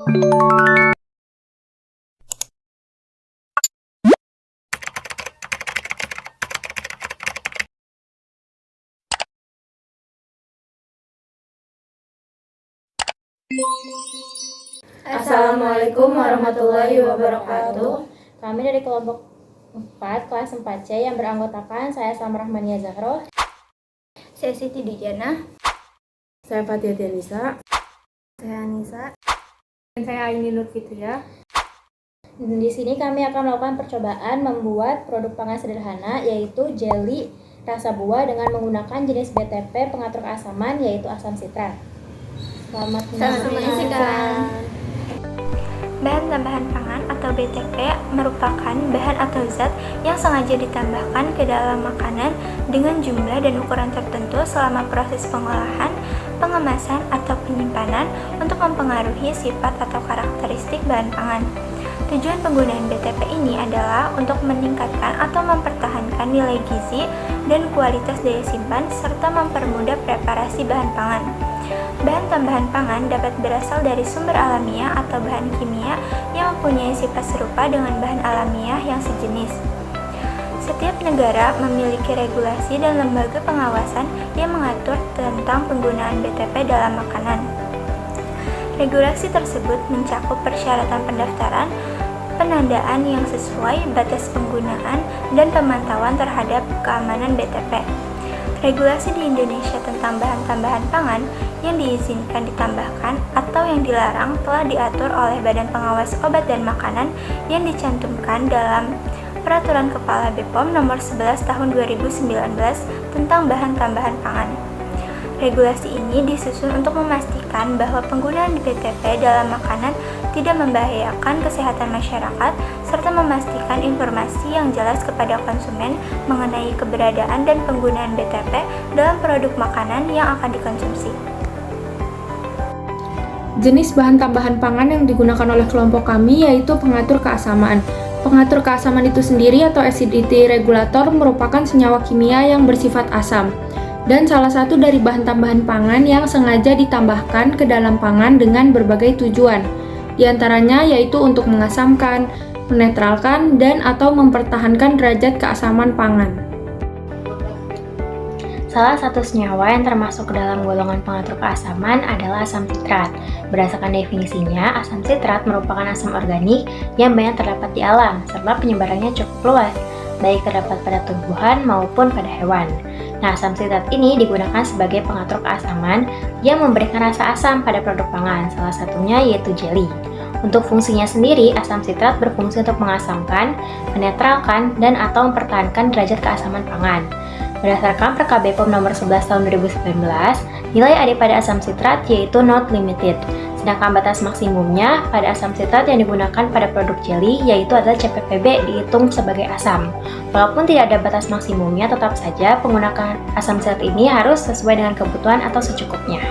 Assalamualaikum warahmatullahi wabarakatuh. Kami dari kelompok 4 kelas 4C yang beranggotakan saya Salma Rahmania Zahro, saya Siti Dijana, saya Fatia Tianisa, saya Anissa, dan saya Aini Nur Fitria. Di sini kami akan melakukan percobaan membuat produk pangan sederhana yaitu jeli rasa buah dengan menggunakan jenis BTP pengatur keasaman yaitu asam sitrat. Selamat menyaksikan. Bahan tambahan pangan atau BTP merupakan bahan atau zat yang sengaja ditambahkan ke dalam makanan dengan jumlah dan ukuran tertentu selama proses pengolahan, pengemasan, atau penyimpanan untuk mempengaruhi sifat atau karakteristik bahan pangan. Tujuan penggunaan BTP ini adalah untuk meningkatkan atau mempertahankan nilai gizi dan kualitas daya simpan serta mempermudah preparasi bahan pangan. Bahan tambahan pangan dapat berasal dari sumber alamiah atau bahan kimia yang mempunyai sifat serupa dengan bahan alamiah yang sejenis. Setiap negara memiliki regulasi dan lembaga pengawasan yang mengatur tentang penggunaan BTP dalam makanan. Regulasi tersebut mencakup persyaratan pendaftaran, penandaan yang sesuai, batas penggunaan, dan pemantauan terhadap keamanan BTP. Regulasi di Indonesia tentang bahan tambahan pangan yang diizinkan ditambahkan atau yang dilarang telah diatur oleh Badan Pengawas Obat dan Makanan yang dicantumkan dalam Peraturan Kepala BPOM Nomor 11 Tahun 2019 tentang bahan tambahan pangan. Regulasi ini disusun untuk memastikan bahwa penggunaan BTP dalam makanan tidak membahayakan kesehatan masyarakat serta memastikan informasi yang jelas kepada konsumen mengenai keberadaan dan penggunaan BTP dalam produk makanan yang akan dikonsumsi. Jenis bahan tambahan pangan yang digunakan oleh kelompok kami yaitu pengatur keasaman. Pengatur keasaman itu sendiri atau acidity regulator merupakan senyawa kimia yang bersifat asam dan salah satu dari bahan tambahan pangan yang sengaja ditambahkan ke dalam pangan dengan berbagai tujuan. Di antaranya yaitu untuk mengasamkan, menetralkan, dan atau mempertahankan derajat keasaman pangan. Salah satu senyawa yang termasuk ke dalam golongan pengatur keasaman adalah asam sitrat. Berdasarkan definisinya, asam sitrat merupakan asam organik yang banyak terdapat di alam, serta penyebarannya cukup luas, baik terdapat pada tumbuhan maupun pada hewan. Nah, asam sitrat ini digunakan sebagai pengatur keasaman yang memberikan rasa asam pada produk pangan, salah satunya yaitu jeli. Untuk fungsinya sendiri, asam sitrat berfungsi untuk mengasamkan, menetralkan, dan atau mempertahankan derajat keasaman pangan. Berdasarkan Perkab BPOM Nomor 11 Tahun 2019, nilai AD pada asam sitrat yaitu not limited. Sedangkan batas maksimumnya pada asam sitrat yang digunakan pada produk jeli yaitu adalah CPPB dihitung sebagai asam. Walaupun tidak ada batas maksimumnya, tetap saja penggunaan asam sitrat ini harus sesuai dengan kebutuhan atau secukupnya.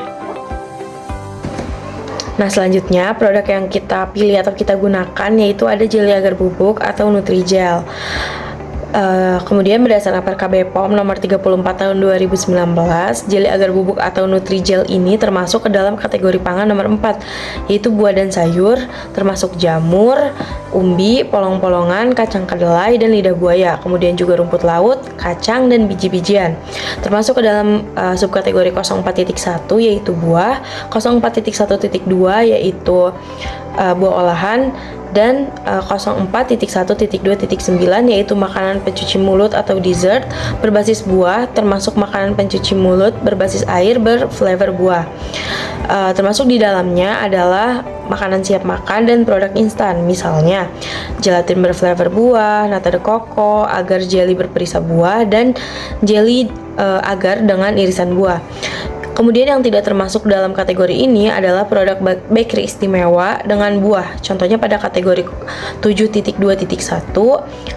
Nah, selanjutnya produk yang kita pilih atau kita gunakan yaitu ada jeli agar bubuk atau Nutrijel. Kemudian berdasarkan Perkab BPOM Nomor 34 Tahun 2019, jeli agar bubuk atau Nutrijel ini termasuk ke dalam kategori pangan nomor 4, yaitu buah dan sayur, termasuk jamur, umbi, polong-polongan, kacang kedelai, dan lidah buaya. Kemudian juga rumput laut, kacang, dan biji-bijian. Termasuk ke dalam subkategori 04.1 yaitu buah, 04.1.2 yaitu buah olahan, dan 04.1.2.9 yaitu makanan pencuci mulut atau dessert berbasis buah, termasuk makanan pencuci mulut berbasis air berflavor buah. Termasuk di dalamnya adalah makanan siap makan dan produk instan, misalnya gelatin berflavor buah, nata de coco, agar jelly berperisa buah, dan jelly agar dengan irisan buah. Kemudian yang tidak termasuk dalam kategori ini adalah produk bakery istimewa dengan buah. Contohnya pada kategori 7.2.1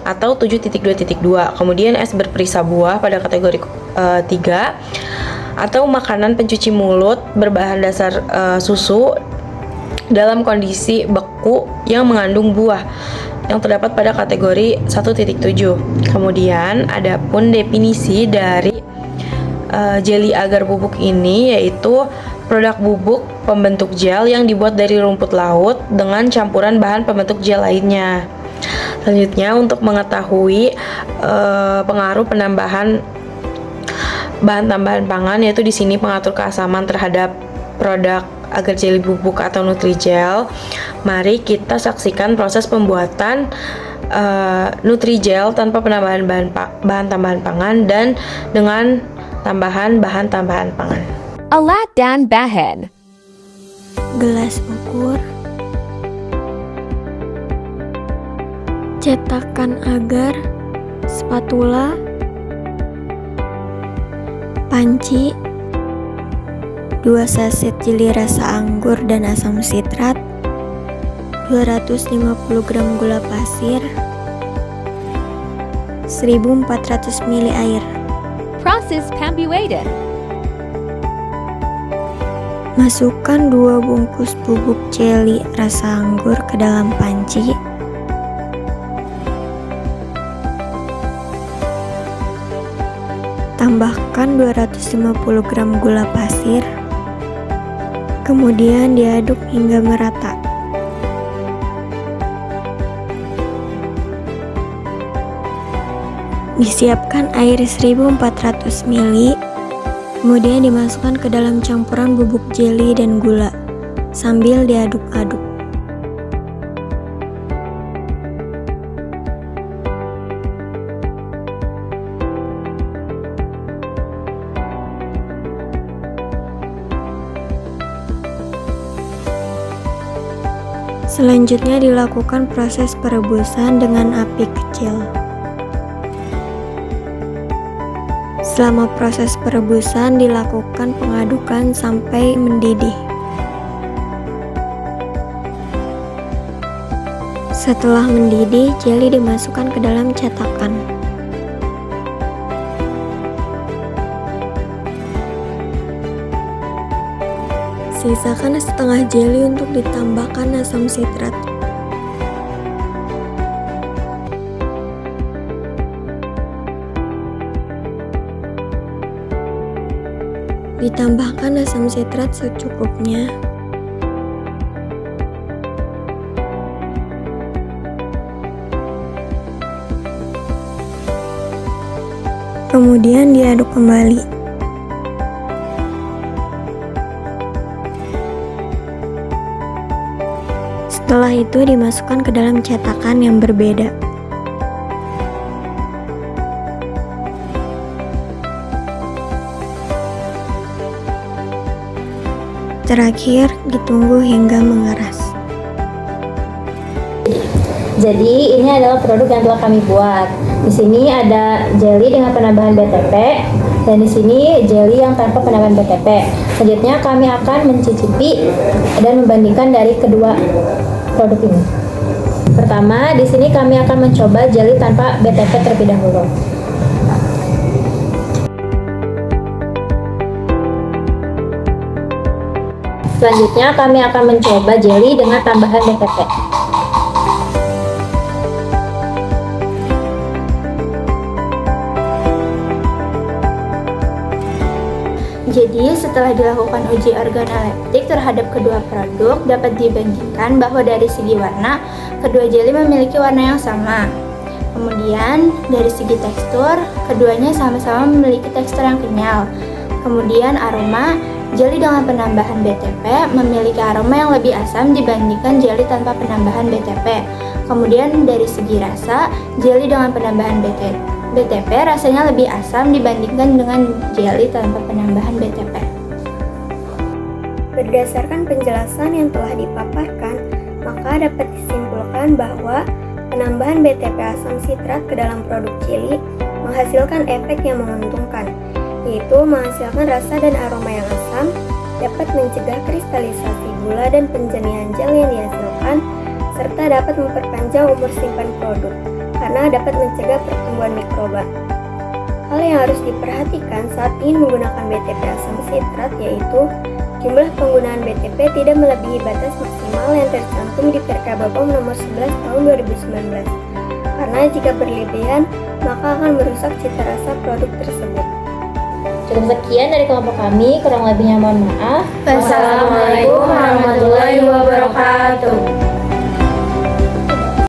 atau 7.2.2. Kemudian es berperisa buah pada kategori 3 atau makanan pencuci mulut berbahan dasar susu dalam kondisi beku yang mengandung buah yang terdapat pada kategori 1.7. Kemudian adapun definisi dari jeli agar bubuk ini yaitu produk bubuk pembentuk gel yang dibuat dari rumput laut dengan campuran bahan pembentuk gel lainnya. Selanjutnya, untuk mengetahui pengaruh penambahan bahan tambahan pangan, yaitu di sini pengatur keasaman terhadap produk agar jelly bubuk atau Nutrijel. Mari kita saksikan proses pembuatan Nutrijel tanpa penambahan bahan tambahan pangan dan dengan tambahan bahan tambahan pangan. Alat dan bahan. Gelas ukur, cetakan agar, spatula, panci, 2 saset jeli rasa anggur dan asam sitrat, 250 gram gula pasir, 1400 ml air. Proses pembuatan. Masukkan 2 bungkus bubuk jeli rasa anggur ke dalam panci. Tambahkan 250 gram gula pasir. Kemudian diaduk hingga merata. Disiapkan air 1400 ml, kemudian dimasukkan ke dalam campuran bubuk jeli dan gula, sambil diaduk-aduk. Selanjutnya dilakukan proses perebusan dengan api kecil. Selama proses perebusan dilakukan pengadukan sampai mendidih. Setelah mendidih, jeli dimasukkan ke dalam cetakan. Sisakan setengah jeli untuk ditambahkan asam sitrat. Ditambahkan asam sitrat secukupnya. Kemudian diaduk kembali. Setelah itu dimasukkan ke dalam cetakan yang berbeda. Terakhir, ditunggu hingga mengeras. Jadi ini adalah produk yang telah kami buat. Di sini ada jelly dengan penambahan BTP dan di sini jelly yang tanpa penambahan BTP. Selanjutnya kami akan mencicipi dan membandingkan dari kedua produk ini. Pertama, di sini kami akan mencoba jelly tanpa BTP terlebih dahulu. Selanjutnya kami akan mencoba jelly dengan tambahan BTP. Jadi setelah dilakukan uji organoleptik terhadap kedua produk, dapat dibandingkan bahwa dari segi warna, kedua jelly memiliki warna yang sama. Kemudian dari segi tekstur, keduanya sama-sama memiliki tekstur yang kenyal. Kemudian aroma, jelly dengan penambahan BTP memiliki aroma yang lebih asam dibandingkan jelly tanpa penambahan BTP. Kemudian dari segi rasa, jelly dengan penambahan BTP rasanya lebih asam dibandingkan dengan jelly tanpa penambahan BTP. Berdasarkan penjelasan yang telah dipaparkan, maka dapat disimpulkan bahwa penambahan BTP asam sitrat ke dalam produk jelly menghasilkan efek yang menguntungkan, yaitu menghasilkan rasa dan aroma yang asam, dapat mencegah kristalisasi gula dan penjernihan gel yang dihasilkan, serta dapat memperpanjang umur simpan produk karena dapat mencegah pertumbuhan mikroba. Hal yang harus diperhatikan saat ingin menggunakan BTP asam sitrat yaitu jumlah penggunaan BTP tidak melebihi batas maksimal yang tercantum di Perka BPOM nomor 11 tahun 2019. Karena jika berlebihan, maka akan merusak cita rasa produk tersebut. Cukup sekian dari kelompok kami, kurang lebihnya mohon maaf. Wassalamualaikum warahmatullahi wabarakatuh.